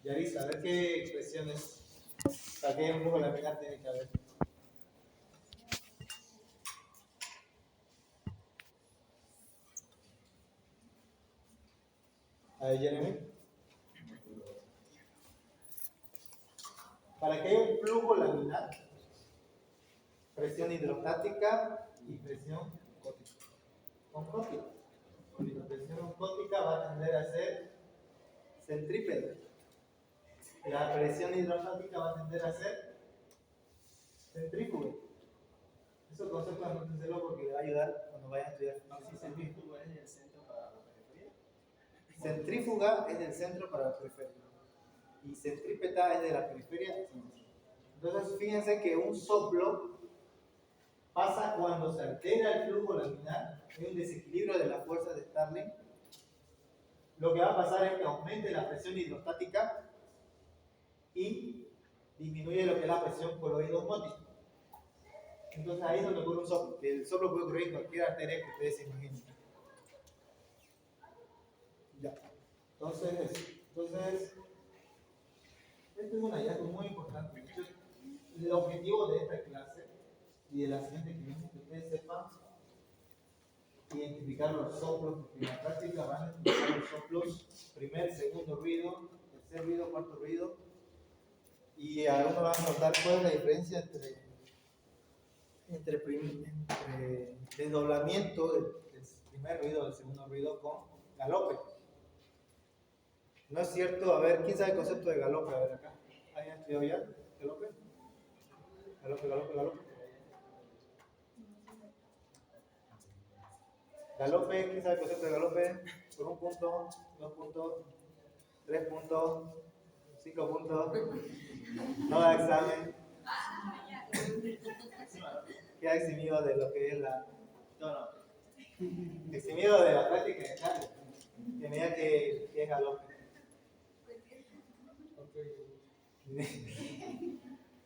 Yarisa, a ver qué expresiones, para qué un flujo laminar tiene que haber. A ver, Jeremy. Para que haya un flujo laminar, presión hidrostática y presión oncótica. Porque la presión oncótica va a tender a ser centrípeta. La presión hidrostática va a tender a ser centrífuga. Eso concepto de entenderlo porque le va a ayudar cuando vayan a estudiar. Si centrífuga es del centro para la periferia. Centrífuga es del centro para la periferia. Y centrípeta es de la periferia. Entonces, fíjense que un soplo pasa cuando se altera el flujo laminar, hay un desequilibrio de las fuerzas de Starling. Lo que va a pasar es que aumente la presión hidrostática y disminuye lo que es la presión coloide-osmótica. Entonces ahí es donde ocurre un soplo. El soplo puede ocurrir en cualquier arteria que ustedes se imaginen. Ya. Entonces, este es un hallazgo muy importante. El objetivo de esta clase y de la siguiente clase es que ustedes sepan identificar los soplos, porque en la práctica van a identificar los soplos, primer, segundo ruido, tercer ruido, cuarto ruido, y ahora van a notar cuál es la diferencia entre desdoblamiento del primer ruido, del segundo ruido con galope. ¿No es cierto? A ver, ¿quién sabe el concepto de galope? A ver acá. ¿Alguien ha estudiado ya? ¿Galope? Galope. Galope, ¿quién sabe el concepto de galope? Por 1 punto, 2 puntos, 3 puntos, 5 puntos. No da examen. Queda eximido de lo que es la. No. Eximido de la práctica de examen. Que me diga que es galope.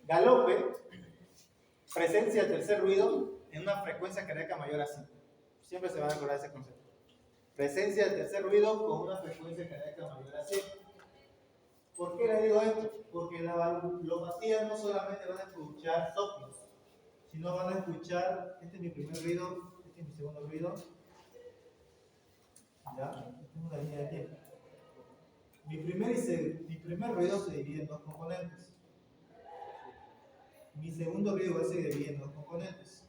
Galope, presencia del tercer ruido en una frecuencia cardíaca mayor a 5. Siempre se van a acordar de ese concepto. Presencia del tercer ruido con una frecuencia cardíaca mayor a 5. ¿Por qué les digo esto? Porque en la valvulopatía no solamente van a escuchar soplos, sino van a escuchar, este es mi primer ruido, este es mi segundo ruido. Ya, tengo una línea de tiempo. Mi primer ruido se divide en dos componentes. Mi segundo ruido se divide en dos componentes.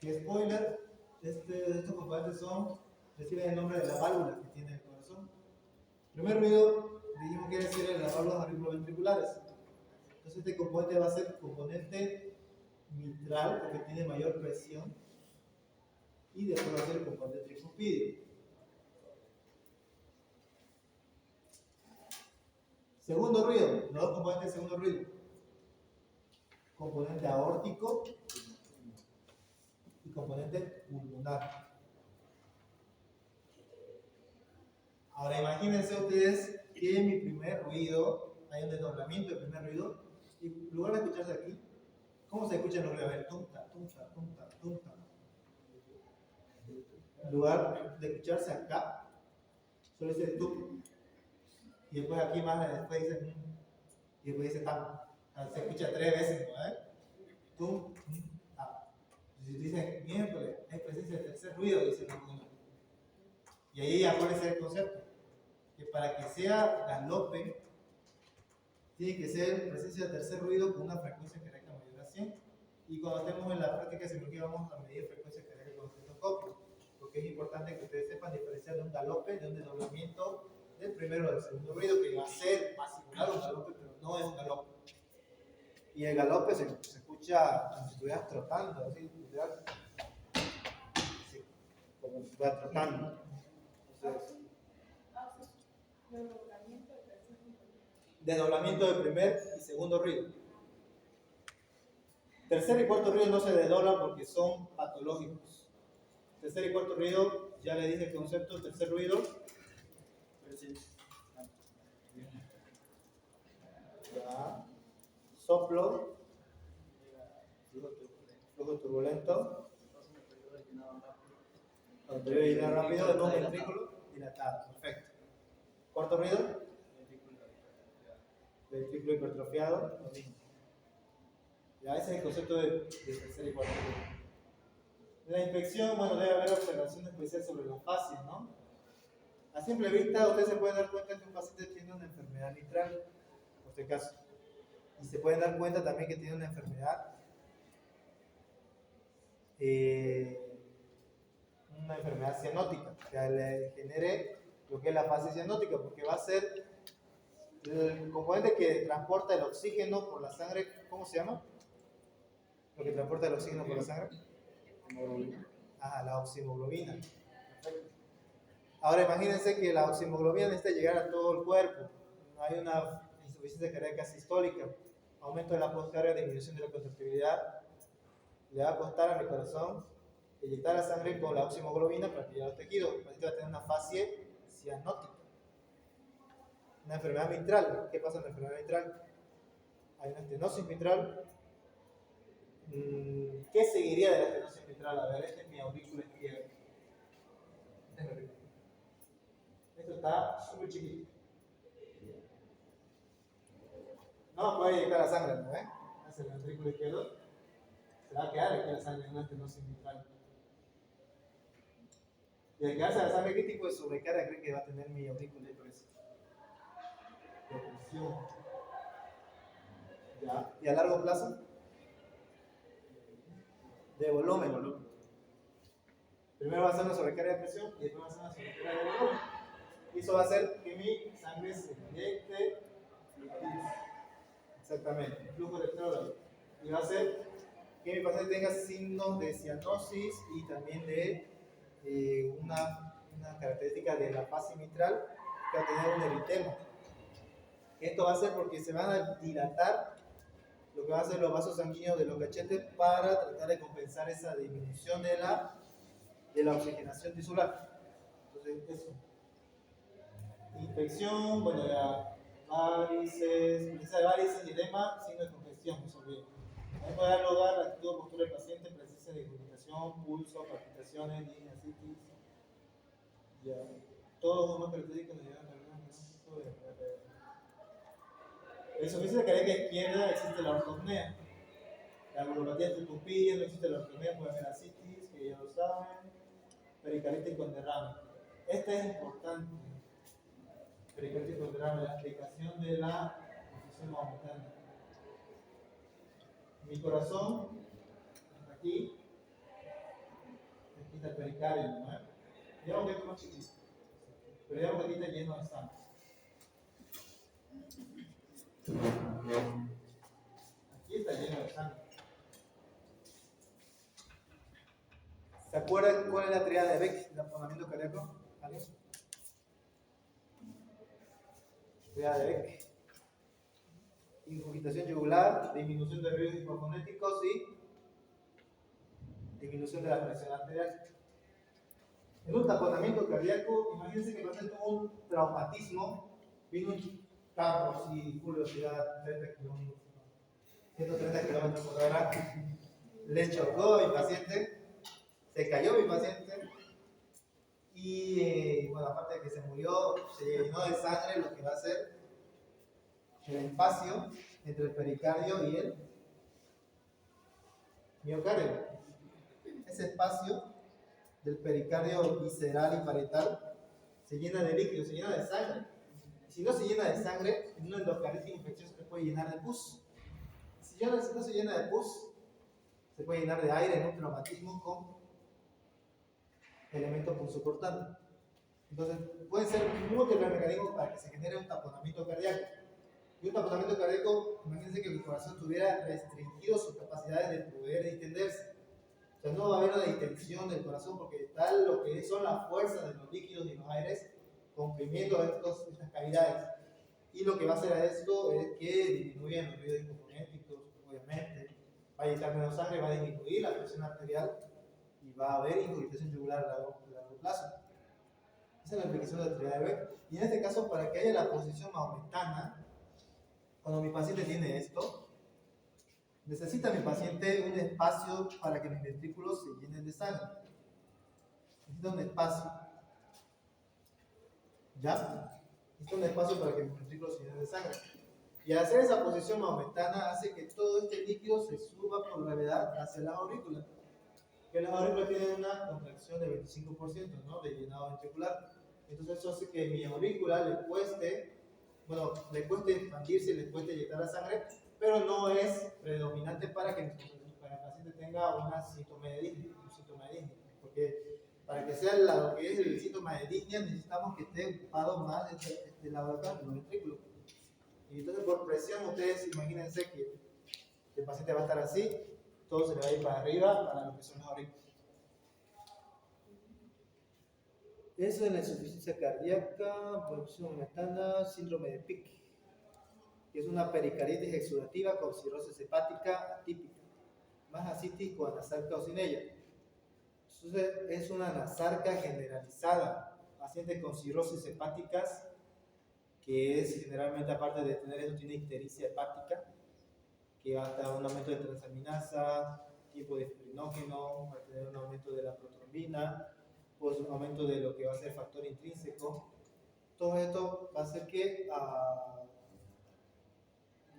Que spoiler, estos componentes reciben el nombre de la válvula que tiene el corazón. El primer ruido, dijimos que era de las válvulas auriculoventriculares. Entonces este componente va a ser componente mitral, porque tiene mayor presión, y después va a ser el componente trifosfídico. Segundo ruido, los dos componentes de segundo ruido. Componente aórtico y componente pulmonar. Ahora imagínense ustedes que en mi primer ruido hay un desdoblamiento del primer ruido y en lugar de escucharse aquí, ¿cómo se escucha el ruido? A ver, tunta. En lugar de escucharse acá, solo dice tum. Y después aquí más, después dice y después dice tam. Se escucha 3 veces, ¿no? Tum, tam. Si dicen, miércoles, hay presencia del tercer ruido, dice el mundo. Y ahí ya puede ser el concepto. Que para que sea galope, tiene que ser presencia del tercer ruido con una frecuencia cardíaca mayor a 100. Y cuando estemos en la práctica de cirugía vamos a medir frecuencia cardíaca con estetoscopio, porque es importante que ustedes sepan diferenciar de un galope, de un desdoblamiento del primero o del segundo ruido, que va a simular un galope, pero no es un galope. Y el galope se escucha como si estuvieras trotando, así, como si estuvieras trotando. Entonces, desdoblamiento del primer y segundo ruido. Tercer y cuarto ruido no se desdoblan porque son patológicos. Tercer y cuarto ruido, ya le dije el concepto. Tercer ruido, ya. Soplo, flujo turbulento, anterior y rápido, de un ventrículo dilatado. Perfecto. cuarto ruido, ventrículo hipertrofiado, lo mismo. Ya, ese es el concepto de tercer y cuarto ruido. En la inspección, bueno, debe haber observación especial sobre los facies, ¿no? A simple vista, usted se puede dar cuenta que un paciente tiene una enfermedad mitral, por este caso. Y se pueden dar cuenta también que tiene una enfermedad cianótica, que le genere lo que es la fase cianótica, porque va a ser el componente que transporta el oxígeno por la sangre. ¿Cómo se llama? Lo que transporta el oxígeno por la sangre. Ajá, la oximoglobina. Perfecto. Ahora imagínense que la oximoglobina necesita llegar a todo el cuerpo. Hay una insuficiencia cardíaca sistólica, aumento de la poscarga, disminución de la contractibilidad. Le va a costar a mi corazón inyectar la sangre con la oximoglobina para que llegue a los tejidos. El paciente va a tener una facie cianótica. Una enfermedad mitral. ¿Qué pasa en la enfermedad mitral? Hay una estenosis mitral. ¿Qué seguiría de la estenosis mitral? A ver, este es mi aurícula izquierda. Esto está súper chiquito. No puede inyectar la sangre, ¿no? Hace el ventrículo izquierdo. Se va a quedar aquí la sangre en una estenosis mitral. Y al quedarse la sangre, ¿qué tipo de sobrecarga cree que va a tener mi aurícula y presión? De presión. ¿Ya? ¿Y a largo plazo? De volumen. Primero va a ser una sobrecarga de presión y después va a ser una sobrecarga de volumen. Y eso va a hacer que mi sangre se inyecte. Exactamente, flujo retrógrado. Y va a hacer que mi paciente tenga signos de cianosis y también de una característica de la fase mitral, que va a tener un eritema. Esto va a ser porque se van a dilatar lo que van a ser los vasos sanguíneos de los cachetes para tratar de compensar esa disminución de la oxigenación tisular. Entonces, eso. Infección, bueno, ya varices, presencia de varices y edema, signo de congestión, eso bien. También puede dar lugar a la actitud o postura del paciente, presencia de irritación, pulso, palpitaciones, sinusitis. Ya. Todos unos característicos nos llevan a en insuficiencia cardíaca izquierda existe la ortopnea. La neuropatía tricumpilla, no existe la ortopnea, puede haber ascitis, que ya lo saben, pericarditis con derrame. Esta es importante. Pericarditis con derrame, la explicación de la posición momentánea. Mi corazón, aquí está el pericardio, ¿no? Digamos que esto es más chiquito, pero digamos que aquí está lleno de sangre. Aquí está lleno de sangre. ¿Se acuerdan cuál es la triada de Beck del afonamiento cardíaco? ¿Alguien? Triada de Beck. Ingurgitación yugular, disminución de ruidos hipofonéticos y disminución de la presión arterial. En un taponamiento cardíaco, imagínense que el paciente tuvo un traumatismo, vino un carro así, full velocidad, 130 km por hora, le chocó a mi paciente, se cayó mi paciente y, bueno, aparte de que se murió, se llenó de sangre, lo que va a hacer el espacio entre el pericardio y el miocardio. Ese espacio del pericardio visceral y parietal se llena de líquido, se llena de sangre. Si no se llena de sangre, en una endocarditis infecciosa se puede llenar de pus. Si no se llena de pus, se puede llenar de aire en un traumatismo con elemento pulsocortante. Entonces, pueden ser múltiples mecanismos para que se genere un taponamiento cardíaco. Y un taponamiento cardíaco, imagínense que el corazón tuviera restringido sus capacidades de poder distenderse. O sea, no va a haber una distensión del corazón porque tal lo que son las fuerzas de los líquidos y los aires comprimiendo estas cavidades. Y lo que va a hacer a esto es que disminuyan los ruidos hipofonéticos, obviamente. Va a inyectar menos sangre, va a disminuir la presión arterial y va a haber ingurgitación yugular a largo plazo. Esa es la explicación de la triada de Beck. Y en este caso, para que haya la posición mahometana, cuando mi paciente tiene esto, necesita mi paciente un espacio para que mis ventrículos se llenen de sangre. Necesita un espacio. ¿Ya? Necesita un espacio para que el ventrículo se llene de sangre. Y al hacer esa posición maometana hace que todo este líquido se suba por gravedad hacia las aurículas. Que las aurículas tienen una contracción de 25%, ¿no? De llenado ventricular. Entonces eso hace que mi aurícula le cueste expandirse, le cueste inyectar la sangre, pero no es predominante para que el paciente tenga un síntoma de disnea. Porque para que sea lo que es el síntoma de disnea necesitamos que esté ocupado más este lado de acá, el ventrículo. Y entonces por presión ustedes imagínense que el paciente va a estar así, todo se le va a ir para arriba para lo que son las aurículas. Eso es la insuficiencia cardíaca, producción momentánea, síndrome de Pick, que es una pericardítis exudativa con cirrosis hepática atípica, más ascitis con anasarca o sin ella. Entonces es una anasarca generalizada, pacientes con cirrosis hepáticas, que es generalmente, aparte de tener eso, tiene ictericia hepática, que va a estar un aumento de transaminasa, tipo de fibrinógeno, va a tener un aumento de la protrombina, pues un aumento de lo que va a ser factor intrínseco. Todo esto va a hacer que va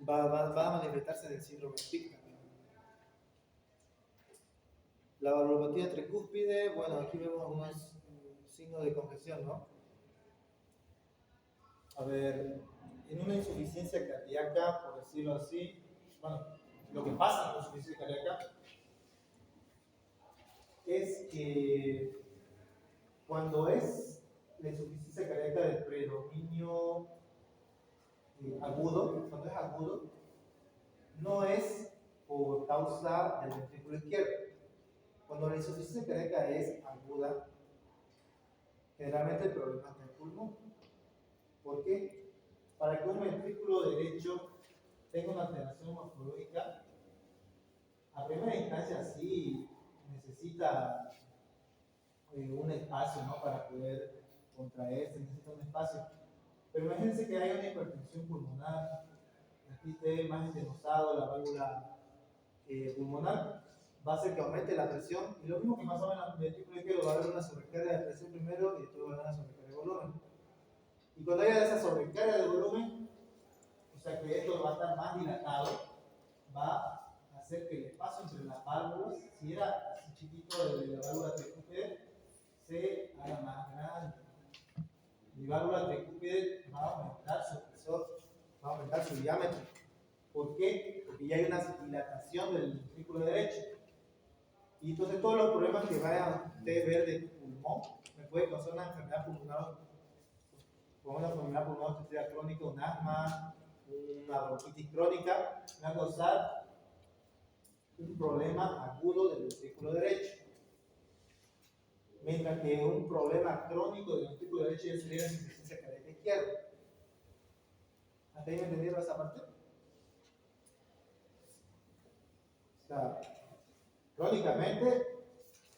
a manifestarse en el síndrome de Pick. La valvulopatía tricúspide, bueno, aquí vemos algunos signos de congestión, ¿no? A ver, en una insuficiencia cardíaca, por decirlo así, bueno, lo que pasa en la insuficiencia cardíaca es que cuando es la insuficiencia cardíaca de predominio agudo, cuando es agudo, no es por causa del ventrículo izquierdo. Cuando la insuficiencia cardíaca es aguda, generalmente el problema está en el pulmón. ¿Por qué? Para que un ventrículo derecho tenga una alteración morfológica, a primera instancia sí necesita un espacio, ¿no? Para poder contraerse, necesita un espacio. Pero imagínense que hay una hipertensión pulmonar, aquí esté más entenosado la válvula pulmonar, va a hacer que aumente la presión, y lo mismo que pasaba en el ventrículo izquierdo, va a haber una sobrecarga de presión primero y después va a haber una sobrecarga de volumen. Y cuando haya esa sobrecarga de volumen, o sea que esto va a estar más dilatado, va a hacer que el espacio entre las válvulas, si era así chiquito de la válvula tricúspide, se haga más grande. Mi válvula tricúspide va a aumentar su espesor, va a aumentar su diámetro. ¿Por qué? Porque ya hay una dilatación del ventrículo derecho. Y entonces todos los problemas que vayan ustedes ver de pulmón me puede causar una enfermedad pulmonar, como una enfermedad pulmonar obstructiva crónica, un asma, una bronquitis crónica, me va a causar un problema agudo del ventrículo derecho. Mientras que un problema crónico del ventrículo derecho ya sería la insuficiencia cardíaca izquierda. ¿Hasta ahí me entendieron esa parte? O sea, crónicamente,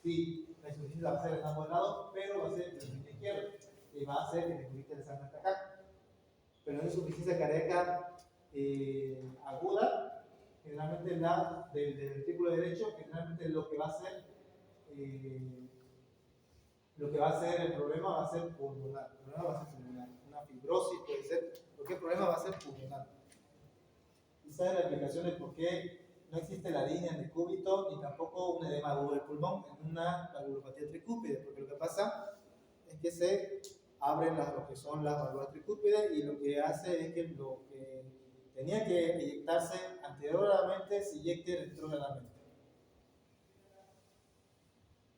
sí, la insuficiencia va a ser en ambos lados, pero va a ser en el ventrículo izquierdo, y va a hacer que necesite el sangre hasta acá. Pero una insuficiencia cardíaca aguda, generalmente la del ventrículo derecho, generalmente lo que va a hacer el problema va a ser pulmonar. El problema va a ser pulmonar. Una fibrosis puede ser, porque el problema va a ser pulmonar. Y saben la explicación de por qué no existe la línea de cúbito ni tampoco un edema agudo del pulmón en una valvulopatía tricúspide, porque lo que pasa es que se abren lo que son las válvulas tricúspides y lo que hace es que lo que tenía que inyectarse anteriormente se inyecte retrógradamente.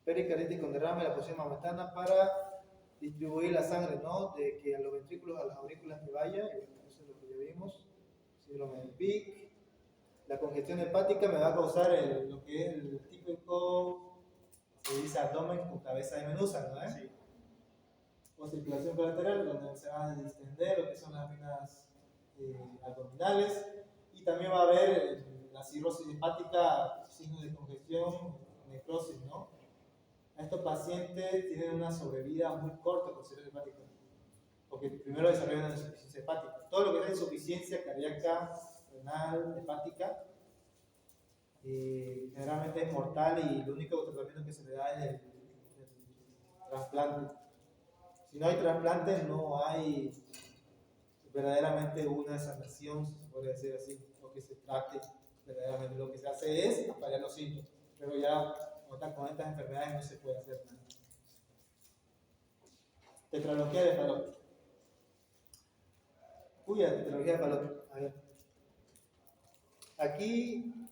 Pericarditis con derrame, la posición mametana para distribuir la sangre, ¿no? De que a los ventrículos, a las aurículas que vaya, y bueno, eso es lo que ya vimos. Síndrome de Pick. La congestión hepática me va a causar lo que es el típico, se dice abdomen con cabeza de medusa, ¿no? Sí. O circulación colateral, donde se van a distender lo que son las venas abdominales, y también va a haber la cirrosis hepática, signos de congestión, necrosis, ¿no? Estos pacientes tienen una sobrevida muy corta con cirrosis hepática, porque primero desarrollan una insuficiencia hepática. Todo lo que es insuficiencia cardíaca, renal, hepática, generalmente es mortal y el único tratamiento que se le da es el trasplante. Si no hay trasplante, no hay verdaderamente una sanación, si se puede decir así, o que se trate verdaderamente. Lo que se hace es paliar los síntomas, pero ya con estas enfermedades no se puede hacer nada. Tetralogía de Fallot. La tetralogía de Fallot. A ver. Aquí,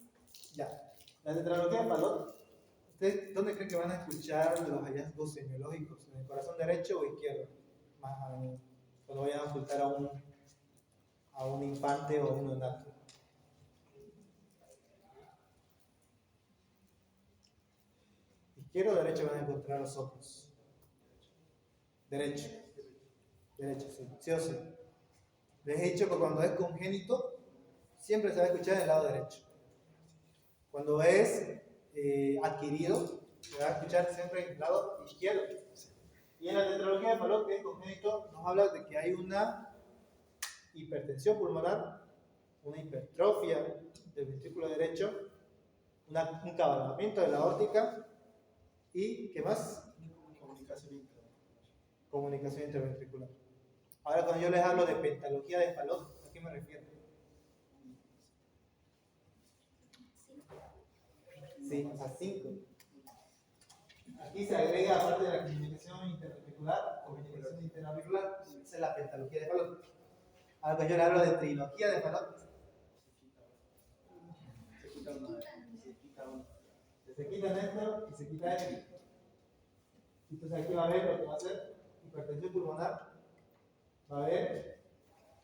ya. La tetralogía de Fallot. ¿Ustedes dónde creen que van a escuchar los hallazgos semiológicos? ¿En el corazón derecho o izquierdo? Más a menudo. Cuando vayan a ocultar a un infante o a un neonato. Izquierdo o derecho van a encontrar los ojos. Derecho. Derecho, sí. Sí o sí. Les he dicho que cuando es congénito, siempre se va a escuchar en el lado derecho. Cuando es adquirido, se va a escuchar siempre en el lado izquierdo. Y en la tetralogía de Fallot, que es congénito, nos habla de que hay una hipertensión pulmonar, una hipertrofia del ventrículo derecho, un cabalgamiento de la aórtica y, ¿qué más? Comunicación interventricular. Ahora, cuando yo les hablo de pentalogía de Fallot, ¿a qué me refiero? Sí, a 5. Aquí se agrega, aparte de la comunicación interventricular, comunicación interauricular, esa es la pentalogía de Fallot. Ahora, cuando yo les hablo de trilogía de Fallot, se quitan esto y se quita esto. Entonces aquí va a haber lo que va a ser hipertensión pulmonar, va a haber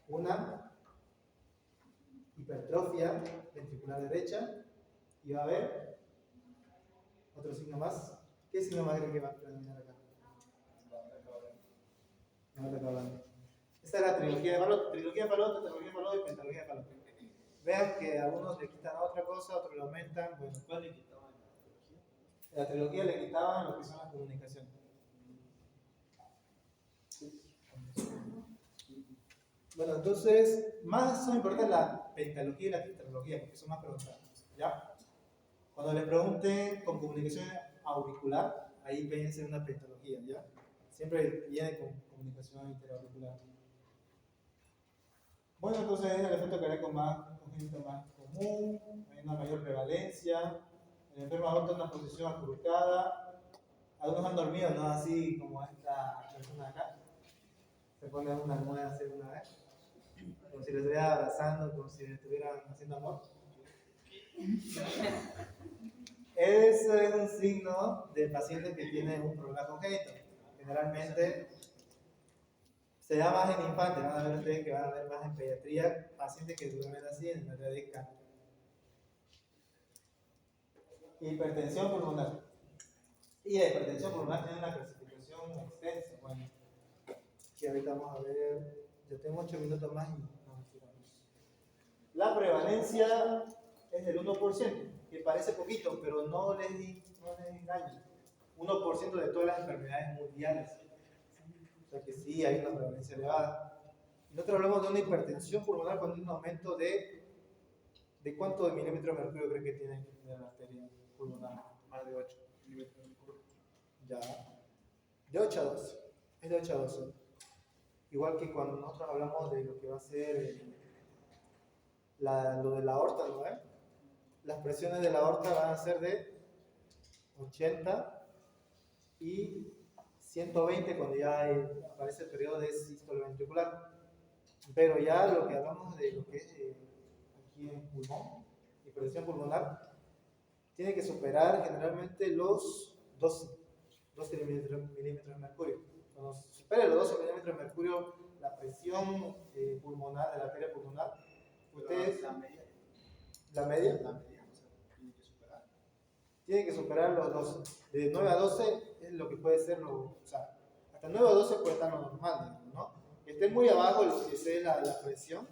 una hipertrofia ventricular derecha y va a haber otro signo más. ¿Qué signo más creen que va a predominar acá? No te acabo. Esta es la trilogía de Fallot, tetralogía de Fallot y pentalogía de Fallot. Vean que a algunos le quitan otra cosa, a otros le aumentan. Bueno, ¿cuál le quitaban? La trilogía le quitaban lo que son las comunicaciones. Bueno, entonces, más son importantes la pentalogía y la tetralogía, porque son más preguntadas. ¿Ya? Cuando les pregunten con comunicación auricular, ahí piensen una pentalogía, ¿ya? Siempre viene con comunicación interauricular. Bueno, entonces es el efecto cardíaco más congénito más común, hay una mayor prevalencia, el enfermo adopta una posición acurrucada, algunos han dormido, ¿no? Así como esta persona acá, se ponen una almohada así una vez, como si le estuvieran abrazando, como si le estuvieran haciendo amor. Eso es un signo de paciente que tiene un problema congénito. Generalmente se da más en infantes, van a ver ustedes que van a ver más en pediatría, pacientes que duermen así en el área de cáncer. Hipertensión pulmonar. Y la hipertensión pulmonar tiene una clasificación extensa. Bueno, que ahorita vamos a ver, yo tengo 8 minutos más y nos tiramos. La prevalencia es del 1%, que parece poquito, pero no les engañen. 1% de todas las enfermedades mundiales. O sea que sí hay una prevalencia elevada. Y nosotros hablamos de una hipertensión pulmonar con un aumento de ¿cuánto de milímetros de mercurio cree que tiene la arteria pulmonar? Más de 8 milímetros de mercurio. Ya. De 8 a 12. Es de 8 a 12. Igual que cuando nosotros hablamos de lo que va a ser lo de la aorta, ¿no? Las presiones de la aorta van a ser de 80 y 120 cuando ya aparece el periodo de sístole ventricular. Pero ya lo que hablamos de lo que es aquí en pulmón, hipertensión pulmonar, tiene que superar generalmente los 12 milímetros de mercurio. Cuando supere los 12 milímetros de mercurio, la presión pulmonar de la arteria pulmonar, ustedes, la media, tiene que superar los 12. De 9 a 12 es lo que puede ser, o sea, hasta 9 a 12 puede estar lo normal, ¿no? Que esté muy abajo lo que sea la presión,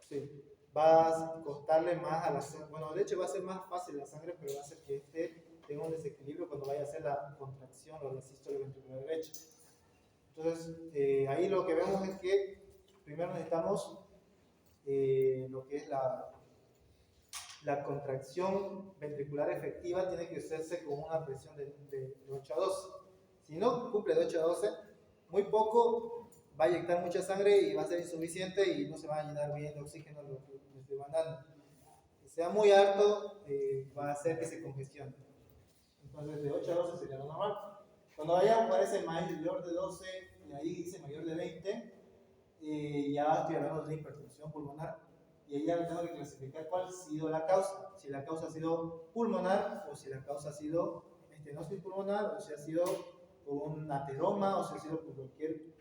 sí, va a costarle más a la sangre. Bueno, de hecho va a ser más fácil la sangre, pero va a hacer que tenga un desequilibrio cuando vaya a hacer la contracción o la sístole ventricular derecha. Entonces, ahí lo que vemos es que primero necesitamos lo que es la contracción ventricular efectiva, tiene que hacerse con una presión de 8 a 12. Si no cumple de 8 a 12, muy poco va a inyectar mucha sangre y va a ser insuficiente y no se va a llenar bien de oxígeno lo que le estoy mandando. Que sea muy alto, va a hacer que se congestione. Entonces de 8 a 12 sería lo normal. Cuando vaya aparece mayor de 12 y ahí dice mayor de 20, ya estoy hablando de hipertensión pulmonar y ahí ya tengo que clasificar cuál ha sido la causa. Si la causa ha sido pulmonar o si la causa ha sido estenosis pulmonar o si ha sido por un ateroma o si ha sido por cualquier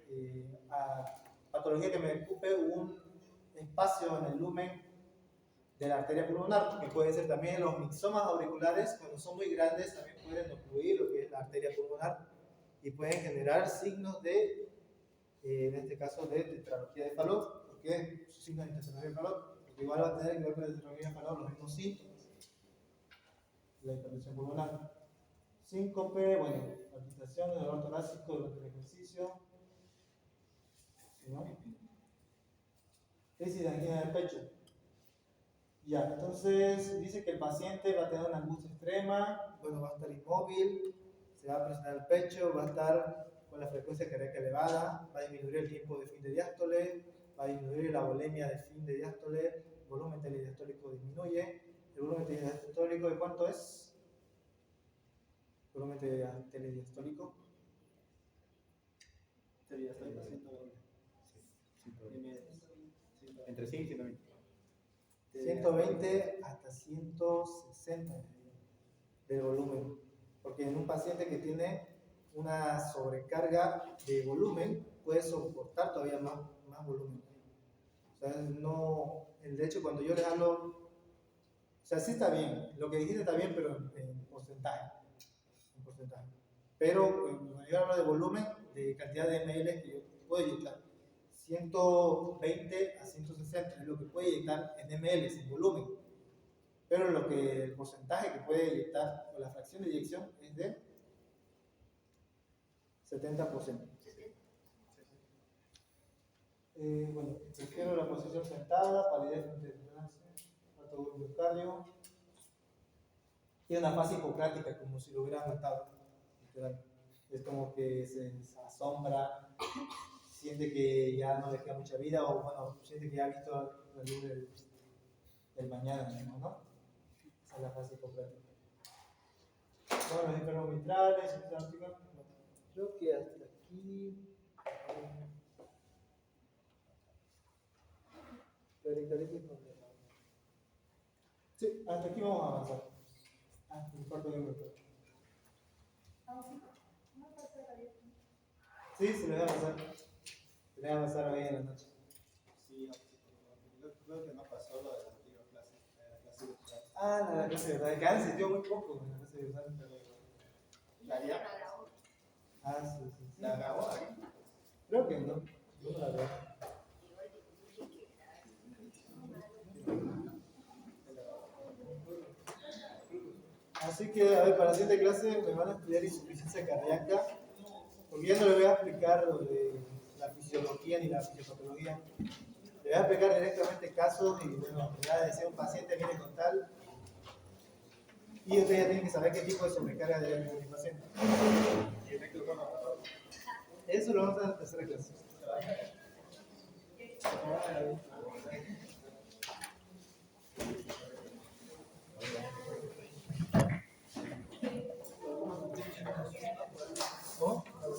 patología que me ocupe un espacio en el lumen de la arteria pulmonar, que pueden ser también los mixomas auriculares, cuando son muy grandes también pueden obstruir lo que es la arteria pulmonar y pueden generar signos de, en este caso, de tetralogía de Fallot. ¿Por qué signos de tetralogía de Fallot? Porque igual va a tener que ver con la tetralogía de Fallot los mismos síntomas. La hipertensión pulmonar. Síncope, bueno, palpitación, dolor torácico durante el ejercicio. ¿No? Crisis de angina del pecho. Ya, entonces dice que el paciente va a tener una angustia extrema, bueno, va a estar inmóvil, se va a presionar el pecho, va a estar con la frecuencia cardíaca elevada, va a disminuir el tiempo de fin de diástole, va a disminuir la volemia de fin de diástole, el volumen telediastólico disminuye. ¿El volumen telediastólico de cuánto es? ¿El volumen telediastólico? Telediastólico 120. Entre 100 y 120. 120 hasta 160 del volumen, porque en un paciente que tiene una sobrecarga de volumen puede soportar todavía más volumen. O sea, no, de hecho cuando yo les hablo, o sea, sí está bien, lo que dijiste está bien, pero en porcentaje. Pero cuando yo hablo de volumen, de cantidad de ml que yo puedo inyectar, 120 a 160 es lo que puede inyectar en ml, en volumen. Pero el porcentaje que puede inyectar, o la fracción de eyección, es de 70%. Bueno, prefiero la posición sentada, palidez frente al trance, alto miocardio. Tiene una fase hipocrática, como si lo hubiera matado. Literal. Es como que se asombra, siente que ya no le queda mucha vida, o bueno, siente que ya ha visto la luz del mañana mismo, ¿no? Esa es la fase hipocrática. Bueno, los enfermos mitrales, creo que hasta aquí. Sí, hasta aquí vamos a avanzar. El cuarto libro. Sí, se le va a avanzar. Se le va a avanzar hoy en la noche. Sí, yo creo que no pasó lo de la antigua clase. La clase de verdad. Que han sentido muy poco en la clase de verdad. ¿La haría? Sí. ¿La grabó ahí? Creo que no. No la veo. Así que, a ver, para la siguiente clase me van a estudiar insuficiencia cardíaca, porque ya no le voy a explicar lo de la fisiología ni la fisiopatología. Le voy a explicar directamente casos y, bueno, ya decía un paciente viene con tal, y ustedes ya tienen que saber qué tipo de sobrecarga debe tener el paciente. Eso lo vamos a hacer en la tercera clase.